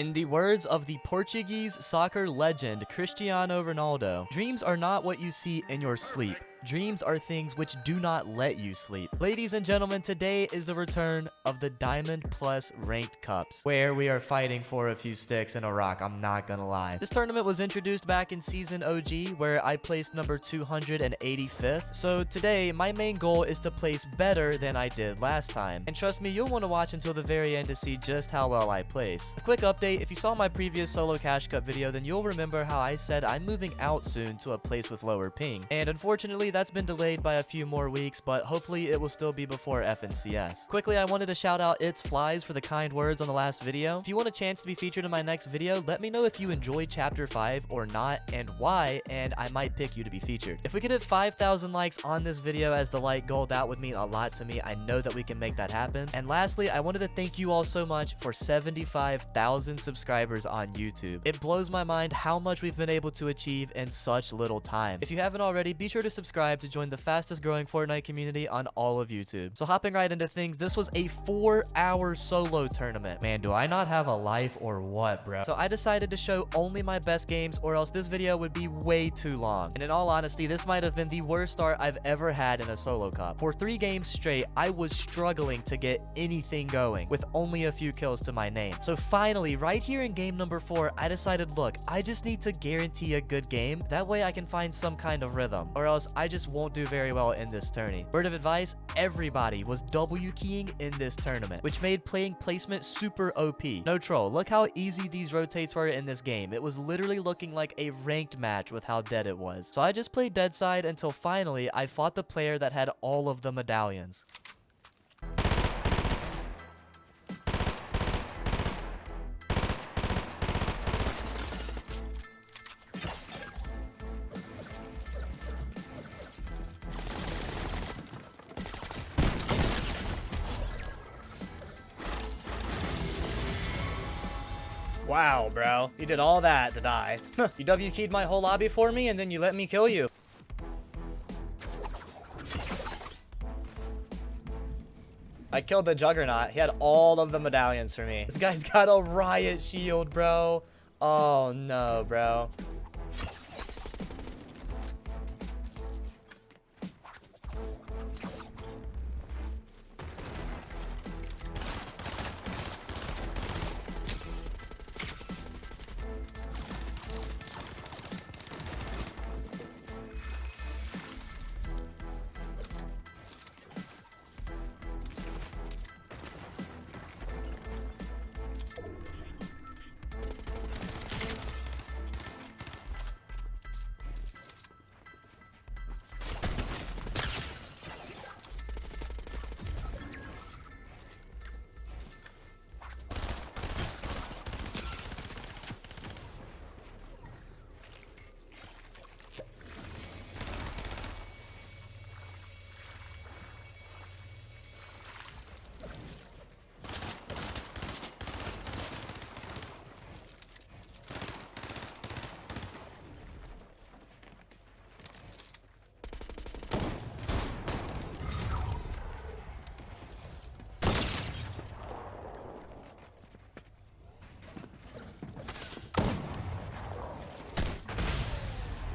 In the words of the Portuguese soccer legend Cristiano Ronaldo, dreams are not what you see in your sleep. Dreams are things which do not let you sleep. Ladies and gentlemen, today is the return of the Diamond Plus Ranked Cups, where we are fighting for a few sticks and a rock, I'm not gonna lie. This tournament was introduced back in Season OG, where I placed number 285th, so today my main goal is to place better than I did last time. And trust me, you'll want to watch until the very end to see just how well I place. A quick update, if you saw my previous solo cash cup video, then you'll remember how I said I'm moving out soon to a place with lower ping. And unfortunately, that's been delayed by a few more weeks, but hopefully it will still be before FNCS. Quickly, I wanted to shout out It's Flies for the kind words on the last video. If you want a chance to be featured in my next video, let me know if you enjoyed Chapter 5 or not and why, and I might pick you to be featured. If we could hit 5,000 likes on this video as the like goal, that would mean a lot to me. I know that we can make that happen. And lastly, I wanted to thank you all so much for 75,000 subscribers on YouTube. It blows my mind how much we've been able to achieve in such little time. If you haven't already, be sure to subscribe to join the fastest growing Fortnite community on all of YouTube. So hopping right into things, this was a 4-hour solo tournament. Man, do I not have a life or what, bro? So I decided to show only my best games or else this video would be way too long. And in all honesty, this might have been the worst start I've ever had in a solo cup. For 3 games straight, I was struggling to get anything going with only a few kills to my name. So finally, right here in game number 4, I decided, look, I just need to guarantee a good game. That way I can find some kind of rhythm, or else I just won't do very well in this tourney. Word of advice, everybody was W keying in this tournament, which made playing placement super OP. No troll, look how easy these rotates were in this game. It was literally looking like a ranked match with how dead it was. So I just played dead side until finally I fought the player that had all of the medallions. Wow, bro. You did all that to die. You W-keyed my whole lobby for me, and then you let me kill you. I killed the Juggernaut. He had all of the medallions for me. This guy's got a riot shield, bro. Oh, no, bro.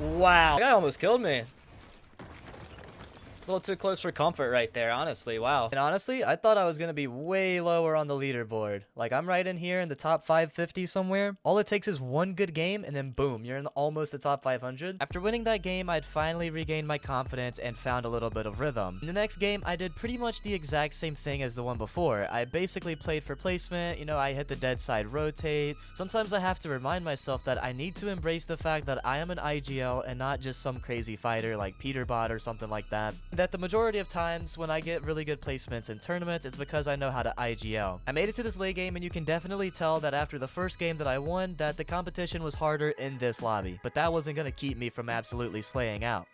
Wow. That guy almost killed me. A little too close for comfort right there, honestly. Wow. And honestly, I thought I was going to be way lower on the leaderboard. Like, I'm right in here in the top 550 somewhere. All it takes is one good game, and then boom, you're in almost the top 500. After winning that game, I'd finally regained my confidence and found a little bit of rhythm. In the next game, I did pretty much the exact same thing as the one before. I basically played for placement. You know, I hit the dead side rotates. Sometimes I have to remind myself that I need to embrace the fact that I am an IGL and not just some crazy fighter like Peterbot or something like that. That the majority of times when I get really good placements in tournaments, it's because I know how to IGL. I made it to this late game, and you can definitely tell that after the first game that I won, that the competition was harder in this lobby. But that wasn't going to keep me from absolutely slaying out.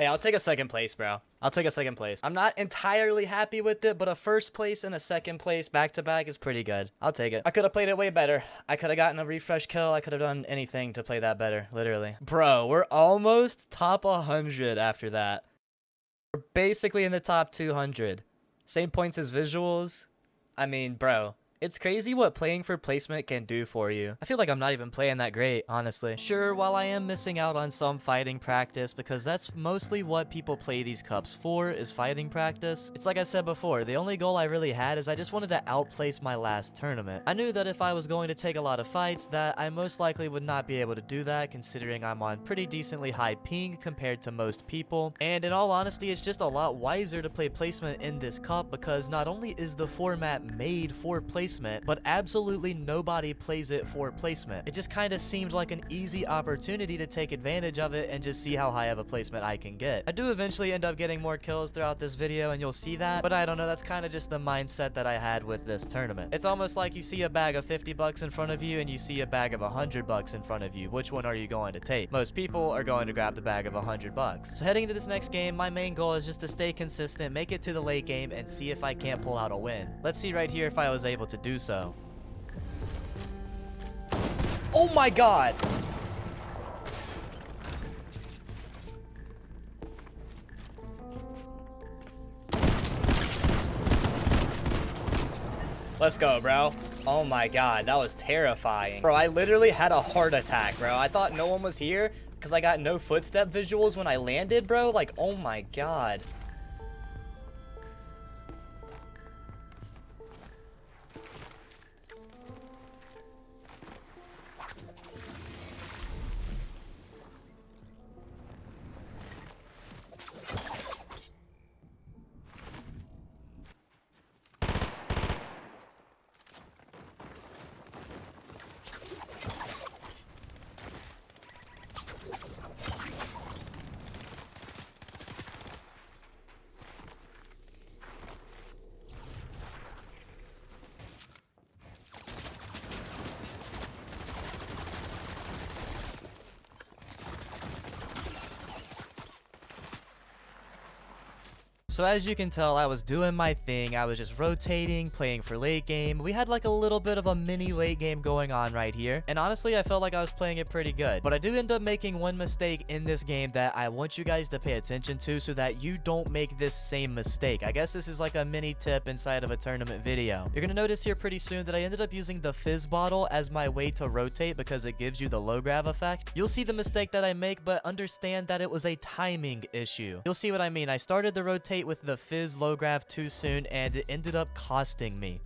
Hey, I'll take a second place, bro. I'll take a second place. I'm not entirely happy with it, but a first place and a second place back-to-back is pretty good. I'll take it. I could have played it way better. I could have gotten a refresh kill. I could have done anything to play that better, literally. Bro, we're almost top 100 after that. We're basically in the top 200. Same points as visuals. I mean, bro. It's crazy what playing for placement can do for you. I feel like I'm not even playing that great, honestly. Sure, while I am missing out on some fighting practice, because that's mostly what people play these cups for, is fighting practice. It's like I said before, the only goal I really had is I just wanted to outplace my last tournament. I knew that if I was going to take a lot of fights, that I most likely would not be able to do that, considering I'm on pretty decently high ping compared to most people. And in all honesty, it's just a lot wiser to play placement in this cup, because not only is the format made for placement, but absolutely nobody plays it for placement. It just kind of seemed like an easy opportunity to take advantage of it and just see how high of a placement I can get. I do eventually end up getting more kills throughout this video, and you'll see that, but I don't know, that's kind of just the mindset that I had with this tournament. It's almost like you see a bag of 50 bucks in front of you and you see a bag of 100 bucks in front of you. Which one are you going to take? Most people are going to grab the bag of 100 bucks. So heading into this next game, my main goal is just to stay consistent, make it to the late game, and see if I can't pull out a win. Let's see right here if I was able to do so. Oh my god! Let's go, bro. Oh my god, that was terrifying. Bro, I literally had a heart attack, bro. I thought no one was here because I got no footstep visuals when I landed, bro. Like, oh my god. So as you can tell, I was doing my thing. I was just rotating, playing for late game. We had like a little bit of a mini late game going on right here. And honestly, I felt like I was playing it pretty good. But I do end up making one mistake in this game that I want you guys to pay attention to so that you don't make this same mistake. I guess this is like a mini tip inside of a tournament video. You're gonna notice here pretty soon that I ended up using the fizz bottle as my way to rotate because it gives you the low grav effect. You'll see the mistake that I make, but understand that it was a timing issue. You'll see what I mean. I started the rotate with the fizz low grav too soon, and it ended up costing me.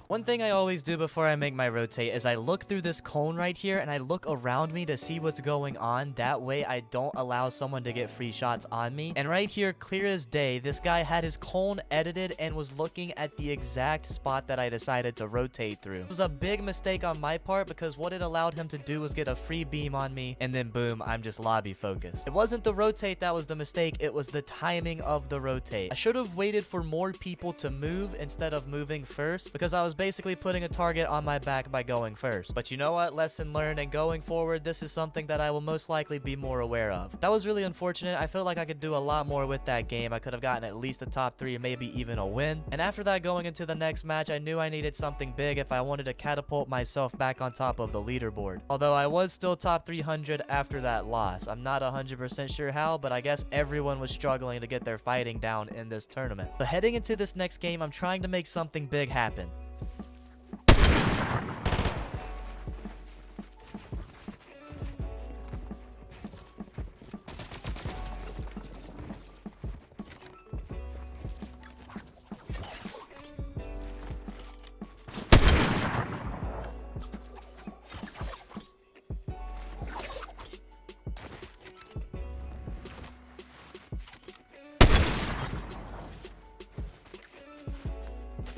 One thing I always do before I make my rotate is I look through this cone right here and I look around me to see what's going on. That way I don't allow someone to get free shots on me. And right here, clear as day, this guy had his cone edited and was looking at the exact spot that I decided to rotate through. It was a big mistake on my part because what it allowed him to do was get a free beam on me, and then boom, I'm just lobby focused. It wasn't the rotate that was the mistake, it was the timing of the rotate. I should have waited for more people to move instead of moving first, because I was basically putting a target on my back by going first. But you know what? Lesson learned, and going forward, this is something that I will most likely be more aware of. That was really unfortunate. I feel like I could do a lot more with that game. I could have gotten at least a top 3, maybe even a win. And after that, going into the next match, I knew I needed something big if I wanted to catapult myself back on top of the leaderboard. Although I was still top 300 after that loss. I'm not 100% sure how, but I guess everyone was struggling to get their fighting down in this tournament. But heading into this next game, I'm trying to make something big happen.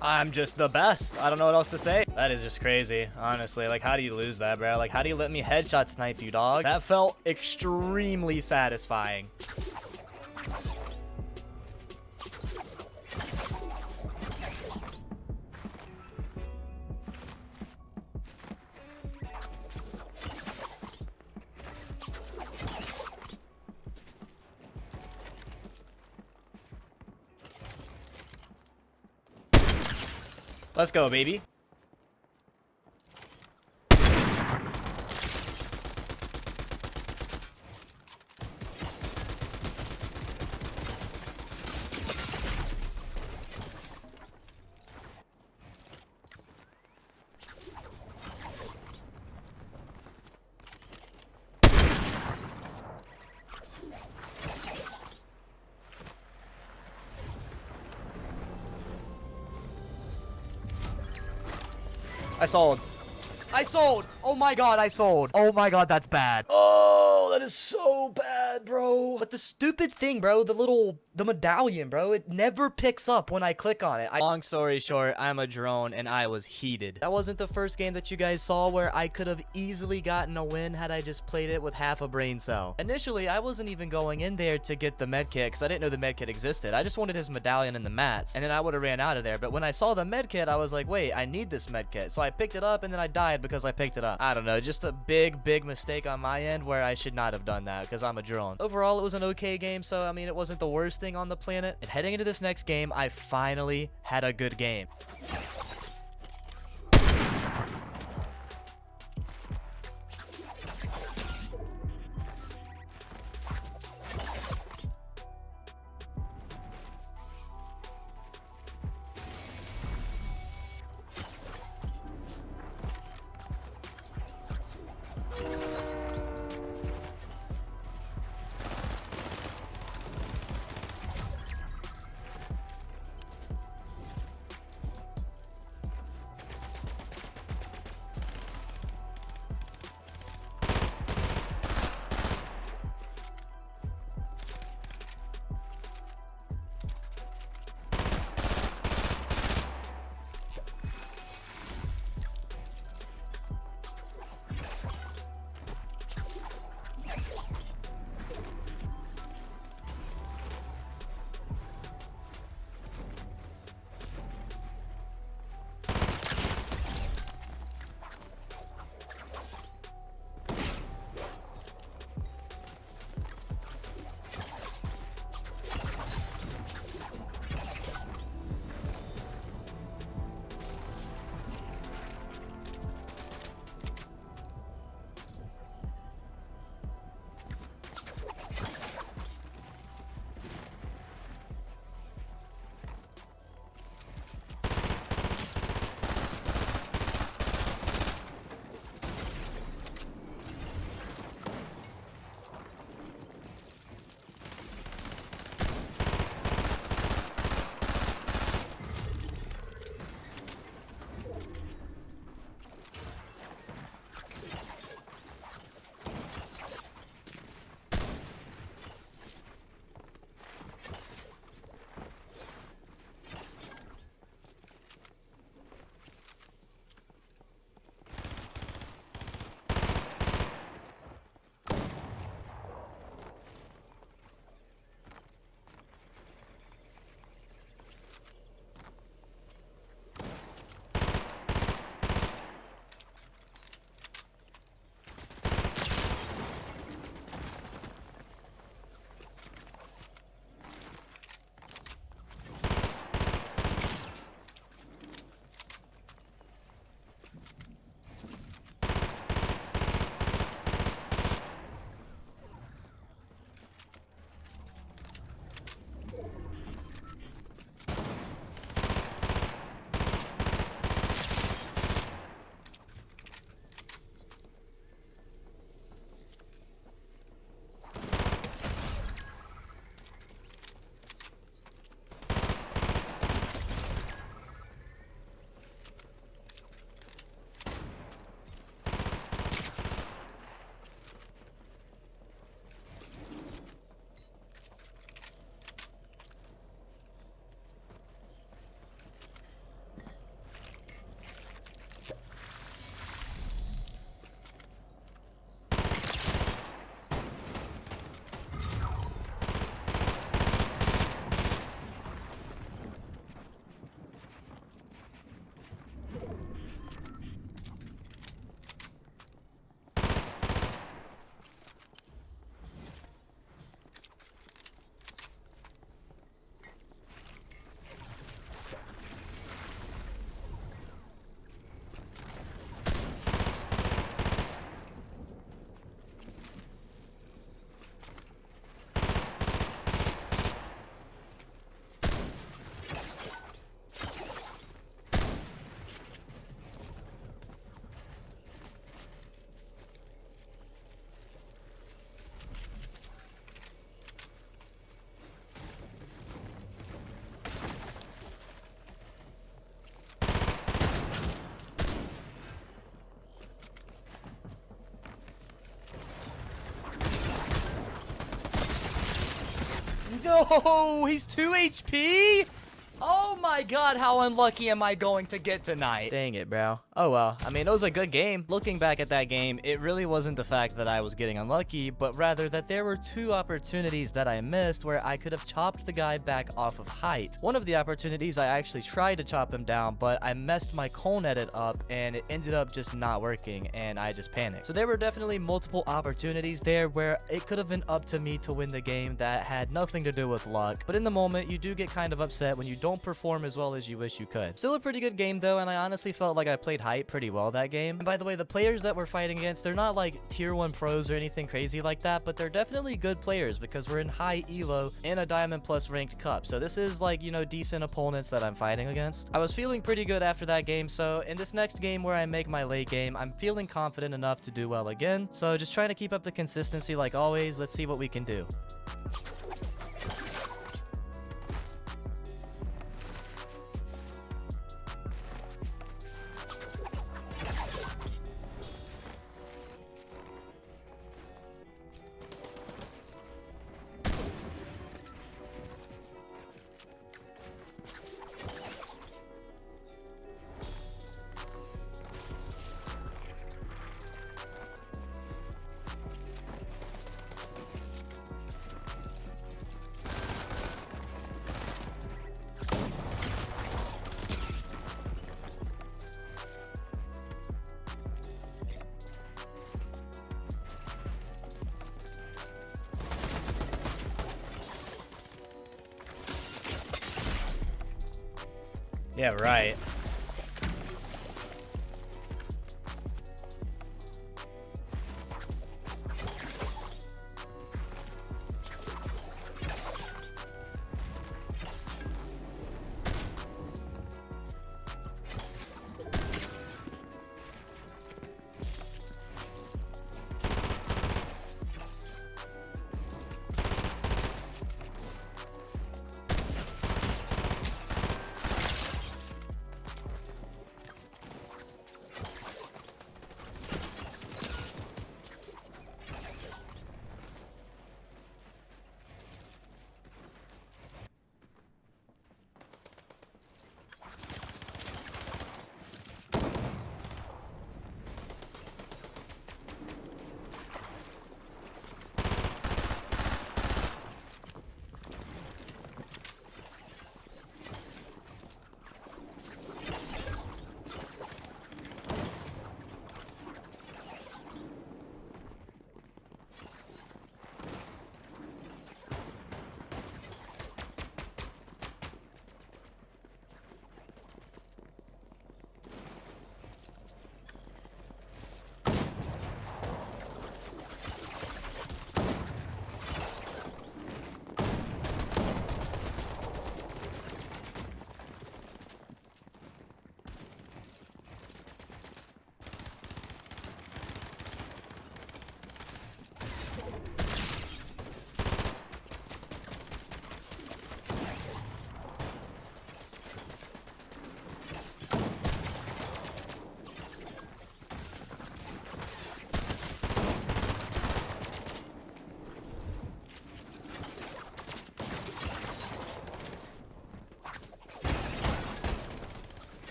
I'm just the best. I don't know what else to say. That is just crazy, honestly. Like, how do you lose that, bro? Like, how do you let me headshot snipe you, dog? That felt extremely satisfying. Let's go, baby. I sold. I sold. Oh my god, I sold. Oh my god, that's bad. Oh, that is so bad, bro. But the stupid thing, bro, the medallion, bro, it never picks up when I click on it. Long story short, I'm a drone and I was heated. That wasn't the first game that you guys saw where I could have easily gotten a win had I just played it with half a brain cell. Initially, I wasn't even going in there to get the medkit because I didn't know the medkit existed. I just wanted his medallion and the mats, and then I would have ran out of there. But when I saw the medkit, I was like, wait, I need this medkit. So I picked it up and then I died because I picked it up. I don't know, just a big mistake on my end where I should not have done that because I'm a drone. Overall, it was an okay game, so I mean, it wasn't the worst thing on the planet. And heading into this next game, I finally had a good game. No, he's 2 HP? Oh my god, how unlucky am I going to get tonight? Dang it, bro. Oh well. I mean, it was a good game. Looking back at that game, it really wasn't the fact that I was getting unlucky, but rather that there were 2 opportunities that I missed where I could have chopped the guy back off of height. One of the opportunities, I actually tried to chop him down, but I messed my cone edit up and it ended up just not working and I just panicked. So there were definitely multiple opportunities there where it could have been up to me to win the game that had nothing to do with luck. But in the moment, you do get kind of upset when you don't perform as well as you wish you could. Still a pretty good game though, and I honestly felt like I played height pretty well that game. And by the way, the players that we're fighting against, they're not like tier 1 pros or anything crazy like that, but they're definitely good players because we're in high elo in a Diamond Plus ranked cup. So this is like, you know, decent opponents that I'm fighting against. I was feeling pretty good after that game, so in this next game where I make my late game, I'm feeling confident enough to do well again. So just trying to keep up the consistency like always. Let's see what we can do. Yeah, right.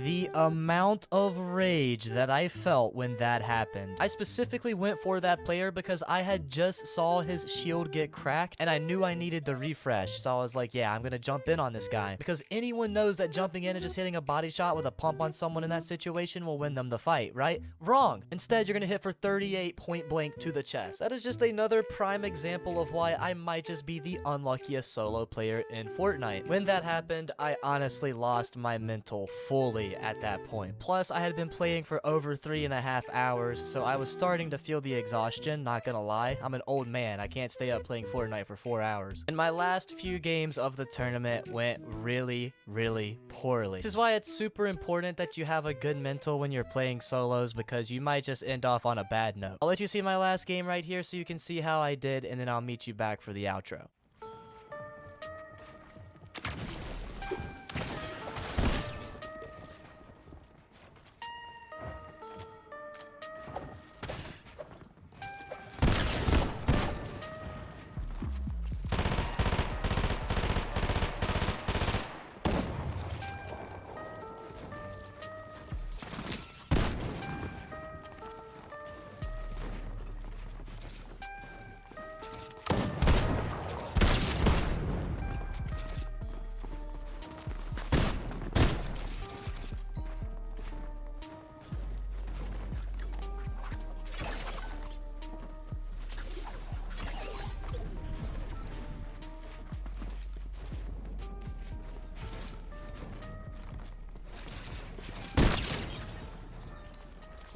The amount of rage that I felt when that happened. I specifically went for that player because I had just saw his shield get cracked and I knew I needed the refresh. So I was like, yeah, I'm gonna jump in on this guy because anyone knows that jumping in and just hitting a body shot with a pump on someone in that situation will win them the fight, right? Wrong. Instead, you're gonna hit for 38 point blank to the chest. That is just another prime example of why I might just be the unluckiest solo player in Fortnite. When that happened, I honestly lost my mental fully. late at that point. Plus, I had been playing for over 3.5 hours, so I was starting to feel the exhaustion, not gonna lie. I'm an old man, I can't stay up playing Fortnite for 4 hours. And my last few games of the tournament went really, really poorly. This is why it's super important that you have a good mental when you're playing solos, because you might just end off on a bad note. I'll let you see my last game right here so you can see how I did, and then I'll meet you back for the outro.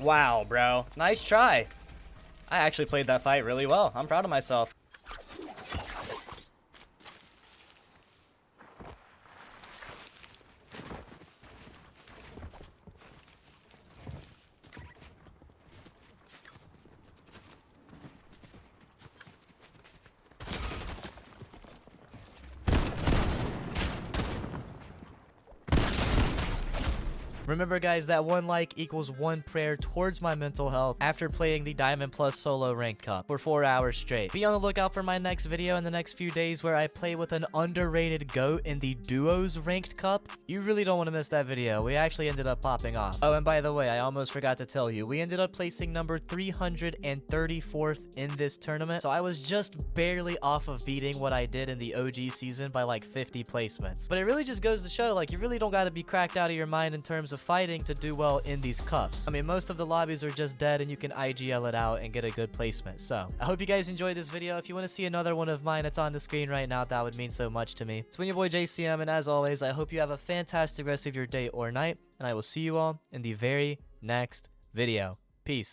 Wow, bro. Nice try. I actually played that fight really well. I'm proud of myself. Remember guys, that 1 like equals 1 prayer towards my mental health after playing the Diamond Plus Solo Ranked Cup for 4 hours straight. Be on the lookout for my next video in the next few days where I play with an underrated GOAT in the Duos Ranked Cup. You really don't want to miss that video. We actually ended up popping off. Oh, and by the way, I almost forgot to tell you, we ended up placing number 334th in this tournament. So I was just barely off of beating what I did in the OG season by like 50 placements. But it really just goes to show, like, you really don't got to be cracked out of your mind in terms of fighting to do well in these cups. I mean, most of the lobbies are just dead and you can IGL it out and get a good placement. So I hope you guys enjoyed this video. If you want to see another one of mine, it's on the screen right now. That would mean so much to me. It's been your boy JCM, and as always, I hope you have a fantastic rest of your day or night, and I will see you all in the very next video. Peace.